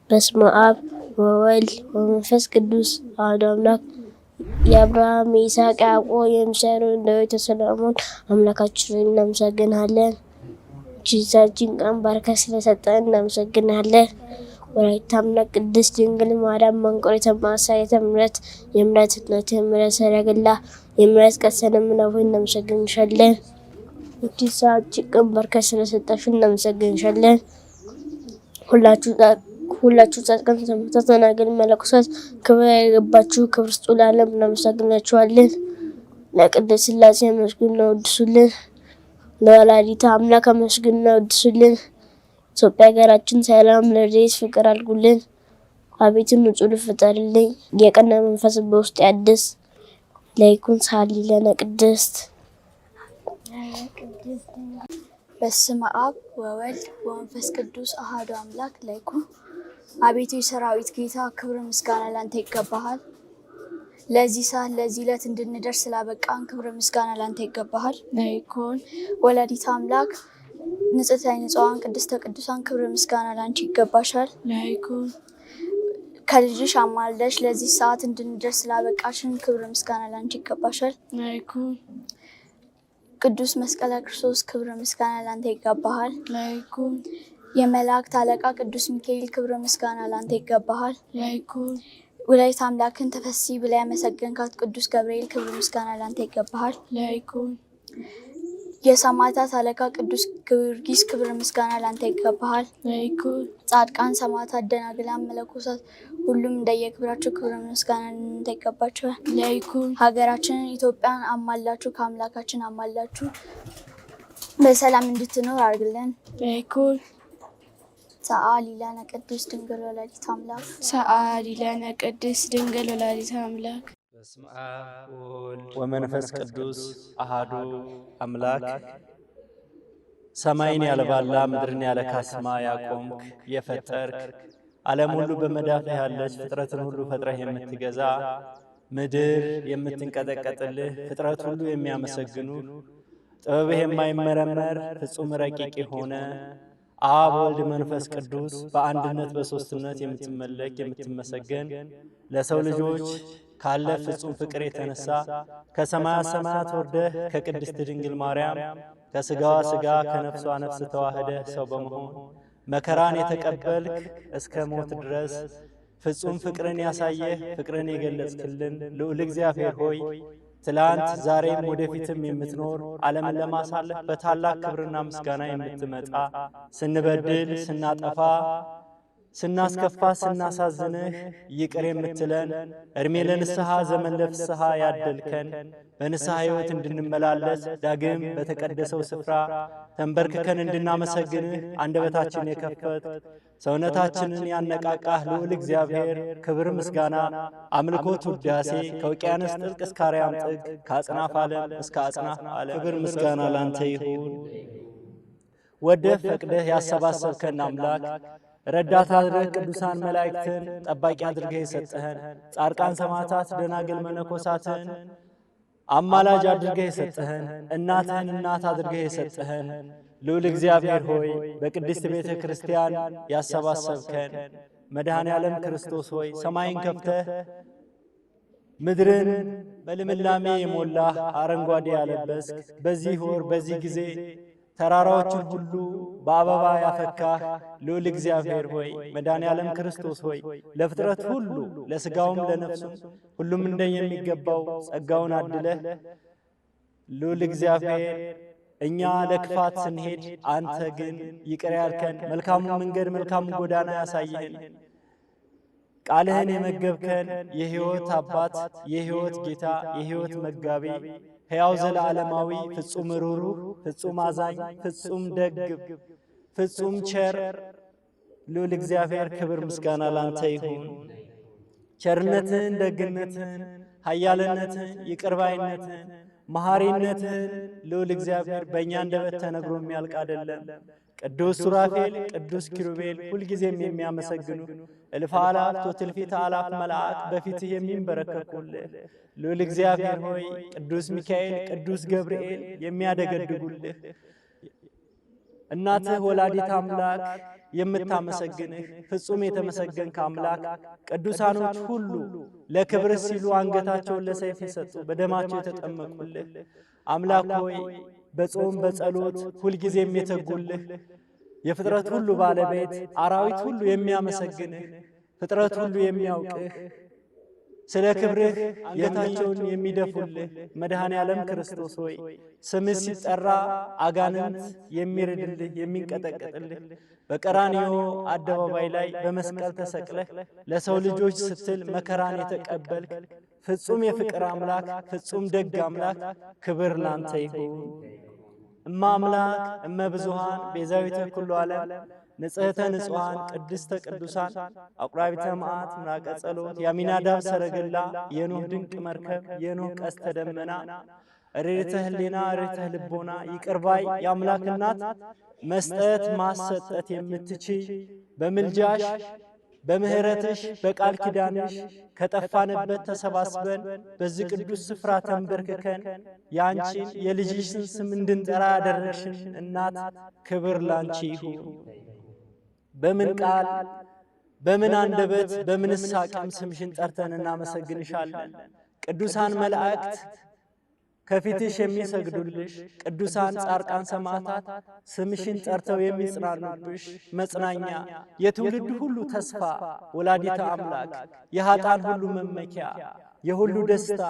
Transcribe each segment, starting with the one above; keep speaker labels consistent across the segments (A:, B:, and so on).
A: በስመ አብ ወወልድ ወመንፈስ ቅዱስ አሐዱ አምላክ። የአብርሃም የይስሐቅ ያዕቆብ የምስራኤል ዳዊት ሰሎሞን አምላካችንን እናመሰግናለን። ጂዛችን ቀን ባርከህ ስለሰጠን እናመሰግናለን። ወላዲተ አምላክ ቅድስት ድንግል ማርያም መንቆር የተማሳየተ ምሕረት የምሕረት እናት የምሕረት ሰረገላ የምሕረት ቀሰነ ምናምን እናመሰግንሻለን። ጂዛችን ቀን ባርከህ ስለሰጠሽን እናመሰግንሻለን። ሁላችሁ ጻድቃን ሰማዕታት ደናግል መነኮሳት ክብር ይግባችሁ። ክብር ይስጡ ለዓለም እናመሰግናችኋለን። ለቅድስት ሥላሴ አመስግኑና ወድሱልን። ለወላዲተ አምላክ አመስግኑና ወድሱልን። ኢትዮጵያ ሀገራችን ሰላም ለዘይት ፍቅር አድርጉልን። አቤቱ ንጹሕ ልብ ፍጠርልኝ። የቀና መንፈስ በውስጥ ያድስ። ለይኩን ሳሊ ለነ ቅድስት።
B: በስመ አብ ወወልድ ወመንፈስ ቅዱስ አሐዱ አምላክ ለይኩን። አቤቱ የሰራዊት ጌታ ክብር ምስጋና ላንተ ይገባሃል። ለዚህ ሰዓት ለዚህ ዕለት እንድንደርስ ስላበቃን ክብር ምስጋና ላንተ ይገባሃል። ለይኩን። ወላዲተ አምላክ ንጽሕተ ንጹሐን ቅድስተ ቅዱሳን ክብር ምስጋና ላንቺ ይገባሻል። ለይኩን። ከልጅሽ አማልደሽ ለዚህ ሰዓት እንድንደርስ ስላበቃሽን ክብር ምስጋና ላንቺ ይገባሻል። ለይኩን። ቅዱስ መስቀለ ክርስቶስ ክብር ምስጋና ላንተ ይገባሃል። ለይኩን። የመላእክት አለቃ ቅዱስ ሚካኤል ክብር ምስጋና ላንተ ይገባሃል። ለይኩን። ወላዲተ አምላክን ተፈሲ ብላ ያመሰገንካት ቅዱስ ገብርኤል ክብር ምስጋና ላንተ ይገባሃል። ለይኩን። የሰማዕታት አለቃ ቅዱስ ጊዮርጊስ ክብር ምስጋና ላንተ ይገባሃል። ለይኩን። ጻድቃን ሰማዕታት ደናግላን መነኮሳት ሁሉም እንደየክብራቸው ክብር ምስጋና ላንተ ይገባቸዋል። ለይኩን። ሀገራችንን ኢትዮጵያን አማላችሁ ከአምላካችን አማላችሁ በሰላም እንድትኖር አድርግልን። ለይኩን። ሰአሊ ለነ ቅድስት ድንግል ወላዲተ አምላክ ሰአሊ ለነ ቅድስት ድንግል ወላዲተ አምላክ።
C: በስመ አብ ወወልድ ወመንፈስ ቅዱስ አሐዱ አምላክ። ሰማይን ያልባላ ምድርን ያለ ካስማ ያቆምክ የፈጠርክ ዓለም ሁሉ በመዳፍህ ያለች ፍጥረትን ሁሉ ፈጥረህ የምትገዛ ምድር የምትንቀጠቀጥልህ ፍጥረት ሁሉ የሚያመሰግኑ ጥበብህ የማይመረመር ፍጹም ረቂቅ የሆነ አብ ወልድ መንፈስ ቅዱስ በአንድነት በሦስትነት የምትመለክ የምትመሰገን ለሰው ልጆች ካለ ፍጹም ፍቅር የተነሳ ከሰማያት ሰማያት ወርደህ ከቅድስት ድንግል ማርያም ከሥጋዋ ሥጋ ከነፍሷ ነፍስ ተዋህደህ ሰው በመሆን መከራን የተቀበልክ እስከ ሞት ድረስ ፍጹም ፍቅርን ያሳየህ ፍቅርን የገለጽክልን ልዑል እግዚአብሔር ሆይ ትላንት ዛሬም ወደፊትም የምትኖር ዓለምን ለማሳለፍ በታላቅ ክብርና ምስጋና የምትመጣ ስንበድል ስናጠፋ ስናስከፋ ስናሳዝንህ ይቅር የምትለን እድሜ ለንስሐ ዘመን ለፍስሐ ያደልከን በንስሐ ሕይወት እንድንመላለስ ዳግም በተቀደሰው ስፍራ ተንበርክከን እንድናመሰግንህ አንደበታችን የከፈት ሰውነታችንን ያነቃቃህ ልዑል እግዚአብሔር ክብር ምስጋና አምልኮት ውዳሴ ከውቅያኖስ ጥልቅ እስከ አርያም ጥግ ከአጽናፍ ዓለም እስከ አጽናፍ ዓለም ክብር ምስጋና ላንተ ይሁን። ወደህ ፈቅደህ ያሰባሰብከን አምላክ ረዳት አድርገህ ቅዱሳን መላእክትን ጠባቂ አድርገህ የሰጠህን ጻድቃን ሰማዕታት ደናግል መነኮሳትን አማላጅ አድርገህ የሰጠህን እናትህን እናት አድርገህ የሰጠህን ልዑል እግዚአብሔር ሆይ በቅድስት ቤተ ክርስቲያን ያሰባሰብከን መድኃኔ ዓለም ክርስቶስ ሆይ ሰማይን ከፍተህ ምድርን በልምላሜ የሞላህ አረንጓዴ ያለበስክ በዚህ ወር በዚህ ጊዜ ተራራዎችን ሁሉ በአበባ ያፈካህ ልዑል እግዚአብሔር ሆይ መድኃኔ ዓለም ክርስቶስ ሆይ ለፍጥረት ሁሉ ለሥጋውም ለነፍሱም ሁሉም እንደየሚገባው ጸጋውን አድለህ ልዑል እግዚአብሔር እኛ ለክፋት ስንሄድ አንተ ግን ይቅር ያልከን መልካሙን መንገድ መልካሙን ጎዳና ያሳየህን ቃልህን የመገብከን የሕይወት አባት የሕይወት ጌታ የሕይወት መጋቢ ሕያው ዘለዓለማዊ ፍጹም ሩሩህ ፍጹም አዛኝ ፍጹም ደግ ፍጹም ቸር ልዑል እግዚአብሔር ክብር ምስጋና ላንተ ይሁን። ቸርነትህን ደግነትህን ኃያልነትህን ይቅርባይነትህን መሐሪነትህን ልዑል እግዚአብሔር በእኛ አንደበት ተነግሮ የሚያልቅ አይደለም። ቅዱስ ሱራፌል ቅዱስ ኪሩቤል ሁልጊዜም የሚያመሰግኑ እልፍ አእላፍ ወትእልፊተ አእላፍ መላእክት በፊትህ የሚንበረከኩልህ ልዑል እግዚአብሔር ሆይ ቅዱስ ሚካኤል ቅዱስ ገብርኤል የሚያደገድጉልህ እናትህ ወላዲተ አምላክ የምታመሰግንህ ፍጹም የተመሰገንክ አምላክ ቅዱሳኖች ሁሉ ለክብር ሲሉ አንገታቸውን ለሰይፍ የሰጡ በደማቸው የተጠመቁልህ አምላክ ሆይ በጾም በጸሎት ሁልጊዜም የተጉልህ የፍጥረት ሁሉ ባለቤት አራዊት ሁሉ የሚያመሰግንህ ፍጥረት ሁሉ የሚያውቅህ ስለ ክብርህ አንገታቸውን የሚደፉልህ መድኃኔ ዓለም ክርስቶስ ሆይ ስምህ ሲጠራ አጋንንት የሚርድልህ የሚንቀጠቀጥልህ በቀራንዮ አደባባይ ላይ በመስቀል ተሰቅለህ ለሰው ልጆች ስትል መከራን የተቀበልክ ፍጹም የፍቅር አምላክ ፍጹም ደግ አምላክ ክብር ላንተ ይሁን። እማ አምላክ እመ ብዙኃን ቤዛዊተ ኩሉ ዓለም ንጽሕተ ንጹሐን ቅድስተ ቅዱሳን አቁራቢተ መዓት ምራቀ ጸሎት የአሚናዳብ ሰረገላ የኖህ ድንቅ መርከብ የኖህ ቀስተ ደመና ርኅተ ህሊና ርኅተ ልቦና ይቅርባይ የአምላክ እናት መስጠት ማሰጠት የምትችይ በምልጃሽ በምህረትሽ በቃል ኪዳንሽ ከጠፋንበት ተሰባስበን በዚህ ቅዱስ ስፍራ ተንበርክከን ያንቺን የልጅሽን ስም እንድንጠራ ያደረግሽን እናት ክብር ላንቺ ይሁን። በምን ቃል በምን አንደበት በምንስ አቅም ስምሽን ጠርተን እናመሰግንሻለን? ቅዱሳን መላእክት ከፊትሽ የሚሰግዱልሽ ቅዱሳን ጻድቃን ሰማዕታት ስምሽን ጠርተው የሚጽናኑብሽ መጽናኛ የትውልድ ሁሉ ተስፋ ወላዲተ አምላክ የኃጥአን ሁሉ መመኪያ የሁሉ ደስታ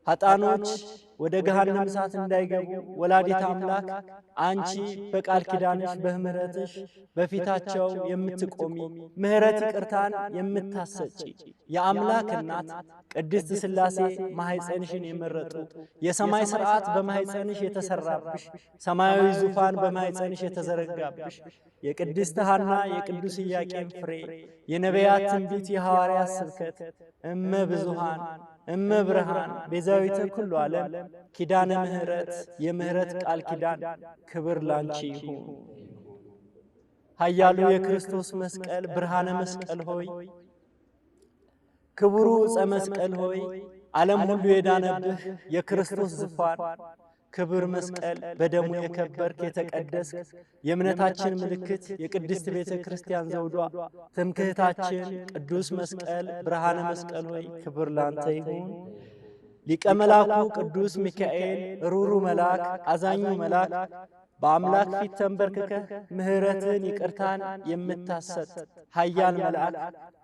C: ኃጥአኖች ወደ ገሃነመ እሳት እንዳይገቡ ወላዲተ አምላክ አንቺ በቃል ኪዳንሽ በምህረትሽ በፊታቸው የምትቆሚ ምህረት ይቅርታን የምታሰጪ የአምላክ እናት ቅድስት ሥላሴ ማኅፀንሽን የመረጡ የሰማይ ሥርዓት በማኅፀንሽ የተሰራብሽ ሰማያዊ ዙፋን በማኅፀንሽ የተዘረጋብሽ የቅድስት ሐና የቅዱስ ኢያቄም ፍሬ የነቢያት ትንቢት የሐዋርያት ስብከት እመ ብዙኃን እመ ብርሃን ቤዛዊተ ኩሉ ዓለም ኪዳነ ምህረት የምህረት ቃል ኪዳን ክብር ላንቺ ይሁን። ኃያሉ የክርስቶስ መስቀል ብርሃነ መስቀል ሆይ ክቡሩ ዕፀ መስቀል ሆይ ዓለም ሁሉ የዳነብህ የክርስቶስ ዙፋን ክብር መስቀል በደሙ የከበርክ የተቀደስክ የእምነታችን ምልክት የቅድስት ቤተ ክርስቲያን ዘውዷ ትምክህታችን ቅዱስ መስቀል ብርሃነ መስቀል ሆይ ክብር ላንተ ይሁን። ሊቀ መላኩ ቅዱስ ሚካኤል ሩሩ መልአክ አዛኙ መልአክ በአምላክ ፊት ተንበርክከህ ምህረትን ይቅርታን የምታሰጥ ኃያል መልአክ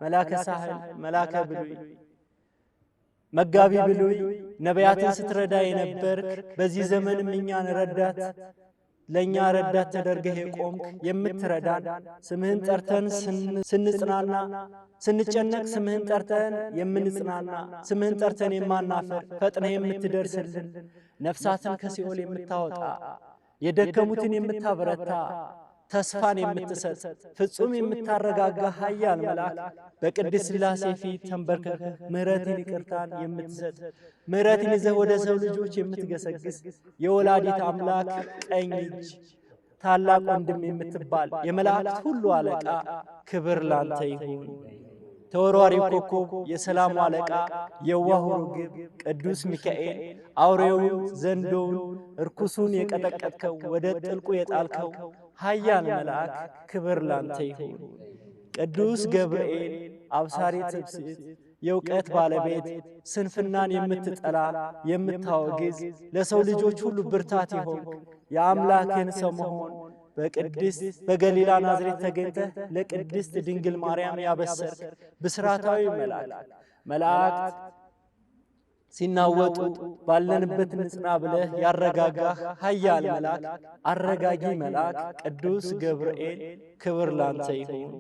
C: መላከ ሳህል መላከ ብሉይ መጋቢ ብሉይ ነቢያትን ስትረዳ የነበርክ በዚህ ዘመንም እኛን ረዳት ለእኛ ረዳት ተደርገህ የቆምክ የምትረዳን ስምህን ጠርተን ስንጽናና ስንጨነቅ ስምህን ጠርተን የምንጽናና ስምህን ጠርተን የማናፈር ፈጥነህ የምትደርስልን ነፍሳትን ከሲኦል የምታወጣ የደከሙትን የምታበረታ ተስፋን የምትሰጥ ፍጹም የምታረጋጋ ኃያል መልአክ በቅድስት ሥላሴ ፊት ተንበርክከህ ምህረትን ይቅርታን የምትሰጥ ምህረትን ይዘህ ወደ ሰው ልጆች የምትገሰግስ የወላዲት አምላክ ቀኝ እጅ ታላቅ ወንድም የምትባል የመላእክት ሁሉ አለቃ ክብር ላንተ ይሁን። ተወርዋሪው ኮከብ የሰላሙ አለቃ የዋሁ ርግብ ቅዱስ ሚካኤል አውሬውን ዘንዶውን እርኩሱን የቀጠቀጥከው ወደ ጥልቁ የጣልከው ኃያል መልአክ ክብር ላንተ ይሁን። ቅዱስ ገብርኤል አብሳሪ ትብስት የእውቀት ባለቤት ስንፍናን የምትጠላ የምታወግዝ ለሰው ልጆች ሁሉ ብርታት ይሆን የአምላክን ሰው መሆን በቅድስት በገሊላ ናዝሬት ተገኝተህ ለቅድስት ድንግል ማርያም ያበሰርክ ብስራታዊ መላእክት ሲናወጡ ባለንበት ንጽና ብለህ ያረጋጋህ ኃያል መልአክ አረጋጊ መልአክ ቅዱስ ገብርኤል ክብር ላንተ ይሁን።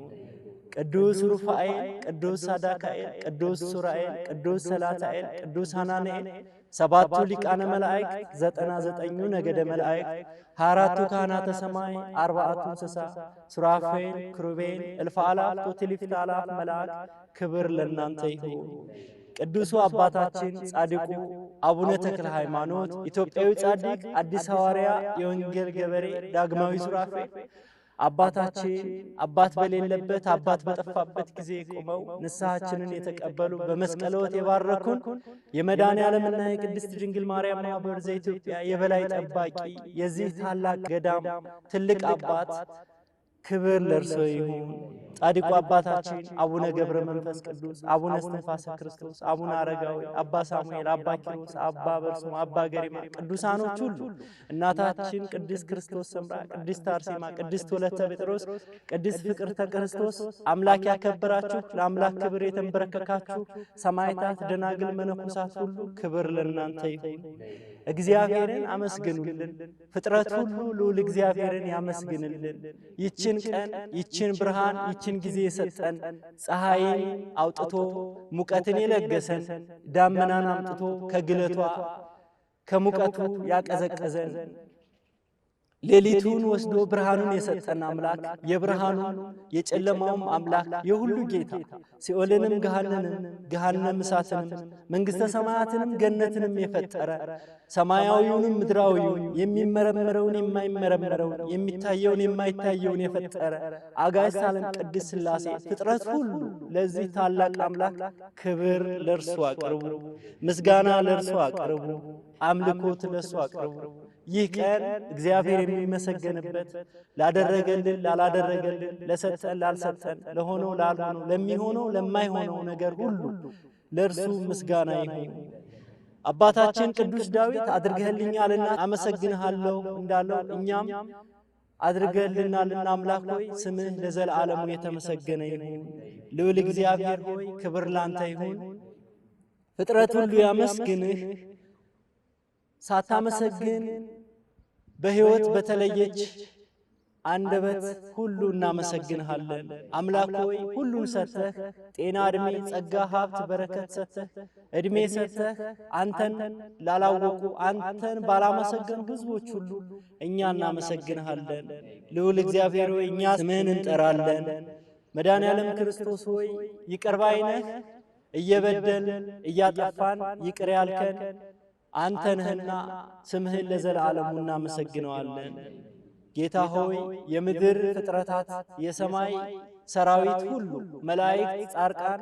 C: ቅዱስ ሩፋኤል ቅዱስ ሳዳካኤል ቅዱስ ሱራኤል ቅዱስ ሰላታኤል ቅዱስ ሐናንኤል ሰባቱ ሊቃነ መላእክት 99ኙ ነገደ መላእክት 24ቱ ካህናተ ሰማይ 40ቱ እንስሳ ሱራፌል ክሩቤል እልፍ አእላፍ ወትእልፍተ አእላፍ መላእክት ክብር ለእናንተ ይሁን። ቅዱሱ አባታችን ጻድቁ አቡነ ተክለ ሃይማኖት ኢትዮጵያዊ ጻድቅ አዲስ ሐዋርያ የወንጌል ገበሬ ዳግማዊ ሱራፌል አባታችን አባት በሌለበት አባት በጠፋበት ጊዜ ቆመው ንስሐችንን የተቀበሉ በመስቀልዎት የባረኩን የመድኃኔ ዓለምና የቅድስት ድንግል ማርያም ማኅበር ዘኢትዮጵያ የበላይ ጠባቂ የዚህ ታላቅ ገዳም ትልቅ አባት ክብር ለእርሶ ይሁን። ጻድቁ አባታችን አቡነ ገብረ መንፈስ ቅዱስ፣ አቡነ እስትንፋሰ ክርስቶስ፣ አቡነ አረጋዊ፣ አባ ሳሙኤል፣ አባ ኪሮስ፣ አባ በርሱም፣ አባ ገሪማ ቅዱሳኖች ሁሉ እናታችን ቅድስት ክርስቶስ ሰምራ፣ ቅድስት አርሴማ፣ ቅድስት ወለተ ጴጥሮስ፣ ቅድስት ፍቅርተ ክርስቶስ አምላክ ያከበራችሁ ለአምላክ ክብር የተንበረከካችሁ ሰማዕታት፣ ደናግል፣ መነኮሳት ሁሉ ክብር ለእናንተ ይሁን። እግዚአብሔርን አመስግኑልን። ፍጥረት ሁሉ ልዑል እግዚአብሔርን ያመስግንልን። ይችን ቀን ይችን ብርሃን ይችን ጊዜ የሰጠን ፀሐይን አውጥቶ ሙቀትን የለገሰን ዳመናን አምጥቶ ከግለቷ ከሙቀቱ ያቀዘቀዘን ሌሊቱን ወስዶ ብርሃኑን የሰጠን አምላክ የብርሃኑ የጨለማውም አምላክ የሁሉ ጌታ ሲኦልንም ገሃነም እሳትንም መንግሥተ ሰማያትንም ገነትንም የፈጠረ ሰማያዊውንም ምድራዊውን የሚመረመረውን የማይመረመረውን የሚታየውን የማይታየውን የፈጠረ አጋዕዝተ ዓለም ቅድስት ሥላሴ ፍጥረት ሁሉ ለዚህ ታላቅ አምላክ ክብር ለእርሱ አቅርቡ፣ ምስጋና ለእርሱ አቅርቡ፣ አምልኮት ለእርሱ አቅርቡ። ይህ ቀን እግዚአብሔር የሚመሰገንበት ላደረገልን ላላደረገልን፣ ለሰጠን ላልሰጠን፣ ለሆነው ላልሆነው፣ ለሚሆነው ለማይሆነው ነገር ሁሉ ለእርሱ ምስጋና ይሁን። አባታችን ቅዱስ ዳዊት አድርገህልኛልና አመሰግንሃለሁ እንዳለው እኛም አድርገህልናልና አምላክ ሆይ ስምህ ለዘላለሙ የተመሰገነ ይሁን። ልዑል እግዚአብሔር ሆይ ክብር ላንተ ይሁን። ፍጥረት ሁሉ ያመስግንህ። ሳታመሰግን በሕይወት በተለየች አንደበት ሁሉ እናመሰግንሃለን። አምላክ ሆይ ሁሉን ሰጥተህ ጤና፣ ዕድሜ፣ ጸጋ፣ ሀብት፣ በረከት ሰጥተህ ዕድሜ ሰጥተህ አንተን ላላወቁ አንተን ባላመሰገኑ ሕዝቦች ሁሉ እኛ እናመሰግንሃለን። ልዑል እግዚአብሔር ሆይ እኛ ስምህን እንጠራለን። መድኃኔ ዓለም ክርስቶስ ሆይ ይቅር ባይ ነህ። እየበደልን እያጠፋን ይቅር ያልከን አንተ ነህና ስምህን ለዘላለሙ እናመሰግነዋለን። ጌታ ሆይ የምድር ፍጥረታት የሰማይ ሰራዊት ሁሉ መላእክት፣ ጻድቃን፣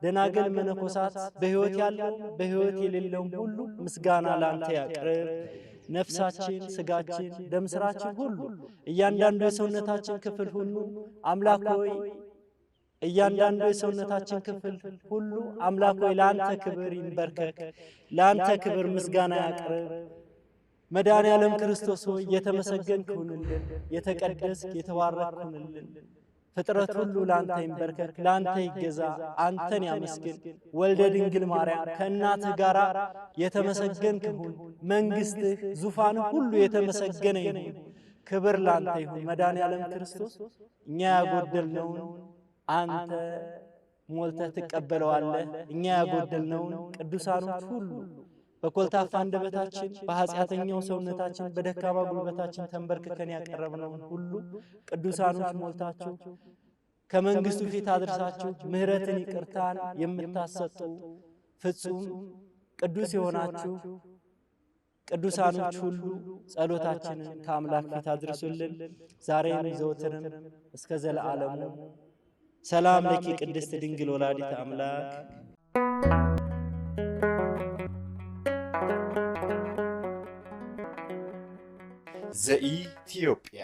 C: ደናግል፣ መነኮሳት በሕይወት ያለው በሕይወት የሌለውም ሁሉ ምስጋና ላንተ ያቅርብ። ነፍሳችን፣ ስጋችን፣ ደም ስራችን ሁሉ እያንዳንዱ የሰውነታችን ክፍል ሁሉ አምላክ ሆይ እያንዳንዱ የሰውነታችን ክፍል ሁሉ አምላክ ሆይ ለአንተ ክብር ይንበርከክ፣ ለአንተ ክብር ምስጋና ያቅርብ። መድኃኔ ዓለም ክርስቶስ ሆይ የተመሰገንክ ሁንልን፣ የተቀደስክ የተባረክ ሁንልን። ፍጥረት ሁሉ ለአንተ ይንበርከክ፣ ለአንተ ይገዛ፣ አንተን ያመስግን። ወልደ ድንግል ማርያም ከእናትህ ጋር የተመሰገንክ ሁን። መንግሥትህ ዙፋንህ ሁሉ የተመሰገነ ይሁን። ክብር ለአንተ ይሁን። መድኃኔ ዓለም ክርስቶስ እኛ ያጎደልነውን አንተ ሞልተህ ትቀበለዋለህ። እኛ ያጎደልነውን ቅዱሳኖች ሁሉ በኮልታፋ አንደበታችን በኃጢአተኛው ሰውነታችን በደካማ ጉልበታችን ተንበርክከን ያቀረብነውን ሁሉ ቅዱሳኖች ሞልታችሁ ከመንግሥቱ ፊት አድርሳችሁ ምሕረትን ይቅርታን የምታሰጡ ፍጹም ቅዱስ የሆናችሁ ቅዱሳኖች ሁሉ ጸሎታችንን ከአምላክ ፊት አድርሱልን ዛሬም ዘወትርም እስከ ዘለዓለሙ። ሰላም ለኪ ቅድስት ድንግል ወላዲተ አምላክ።
D: ዘኢትዮጵያ